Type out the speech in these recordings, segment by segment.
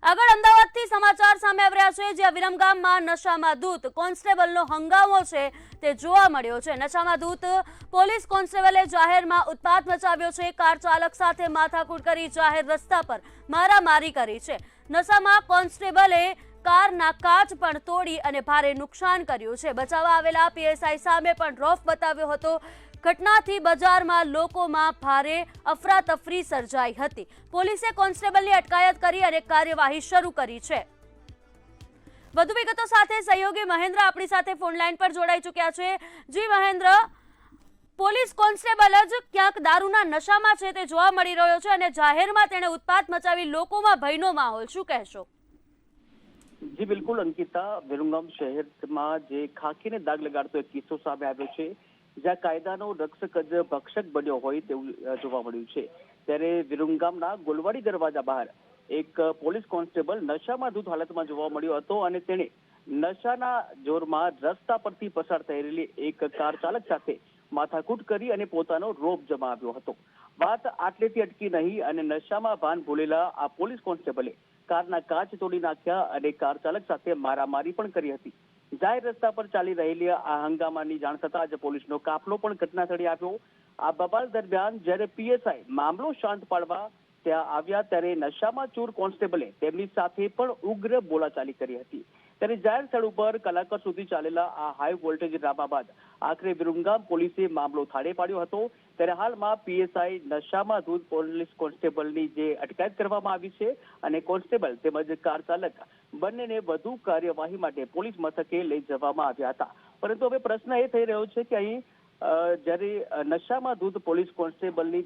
આગળ અમદાવાદથી સમાચાર સામે આવી રહ્યા છે, જ્યાં વિરમગામમાં નશામાં ધૂત કોન્સ્ટેબલનો હંગામો છે તે જોવા મળ્યો છે। નશામાં ધૂત પોલીસ કોન્સ્ટેબલે જાહેરમાં ઉત્પાત મચાવ્યો છે। કાર ચાલક સાથે માથાકૂટ કરી જાહેર રસ્તા પર મારામારી કરી છે। નશામાં કોન્સ્ટેબલે કારના કાચ પણ તોડી અને ભારે નુકસાન કર્યું છે। બચાવવા આવેલા પીએસઆઈ સામે પણ રોફ બતાવ્યો હતો। ઘટનાથી બજારમાં લોકોમાં ભારે અફરાતફરી સર્જાઈ હતી। પોલીસે કોન્સ્ટેબલની અટકાયત કરી અને કાર્યવાહી શરૂ કરી છે। વધુ વિગતો સાથે સહયોગી મહેન્દ્ર આપણી સાથે ફોન લાઈન પર જોડાઈ ચૂક્યા છે। જી મહેન્દ્ર, પોલીસ કોન્સ્ટેબલ જ ક્યાંક દારૂના નશામાં છે તે જોવા મળી રહ્યો છે અને જાહેરમાં તેણે ઉત્પાત મચાવી લોકોમાં ભયનો માહોલ, શું કહેશો? જી બિલકુલ અંકિતા, વિરમગામ શહેરમાં જે ખાખીને દાગ લગાડતો એક કિસ્સો સામે આવ્યો છે, જ્યાં કાયદાનો રક્ષક જ ભક્ષક બન્યો હોય તેવું જોવા મળ્યું છે। ત્યારે વિરમગામના ગોલવાડી દરવાજા બહાર એક પોલીસ કોન્સ્ટેબલ નશામાં ધૂત હાલતમાં જોવા મળ્યો હતો અને તેણે નશાના જોરમાં રસ્તા પરથી પસાર થઈ રહેલી એક કાર ચાલક સાથે માથાકૂટ કરી અને પોતાનો રોપ જમાવ્યો હતો। વાત આટલેથી અટકી નહીં અને નશામાં ભાન ભૂલેલા આ પોલીસ કોન્સ્ટેબલે કારના કાચ તોડી નાખ્યા અને કાર ચાલક સાથે મારામારી પણ કરી હતી। જાહેર રસ્તા પર ચાલી રહેલી આ હંગામાની જાણ થતાં જ પોલીસનો કાફલો પણ ઘટના સ્થળે આવ્યો। આ બબાલ દરમિયાન જ્યારે પીએસઆઈ મામલો શાંત પાડવા ત્યાં આવ્યા ત્યારે નશામાં ચૂર કોન્સ્ટેબલે તેમની સાથે પણ ઉગ્ર બોલાચાલી કરી હતી। ત્યારે જાહેર સ્થળ ઉપર કલાકો સુધી ચાલેલા આ હાઈ વોલ્ટેજ ડ્રામા બાદ આખરે વિરમગામ પોલીસે મામલો થાળે પાડ્યો હતો। ત્યારે હાલમાં પીએસઆઈ નશામાં ધૂત પોલીસ કોન્સ્ટેબલની જે અટકાયત કરવામાં આવી છે અને કોન્સ્ટેબલ તેમજ કાર ચાલક બંનેને વધુ કાર્યવાહી માટે પોલીસ મથકે લઈ જવામાં આવ્યા હતા। પરંતુ હવે પ્રશ્ન એ થઈ રહ્યો છે કે અહીં જ્યારે નશામાં ધૂત પોલીસ કોન્સ્ટેબલની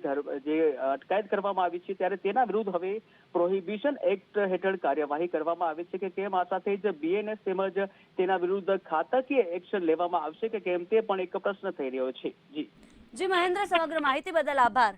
જે અટકાયત કરવામાં આવી છે ત્યારે તેના વિરુદ્ધ હવે પ્રોહિબિશન એક્ટ હેઠળ કાર્યવાહી કરવામાં આવે છે કે કેમ, આ સાથે જ બીએનએસ તેમજ તેના વિરુદ્ધ ખાતાકીય એક્શન લેવામાં આવશે કે કેમ, તે પણ એક પ્રશ્ન થઈ રહ્યો છે। જી મહેન્દ્ર, સમગ્ર માહિતી બદલ આભાર।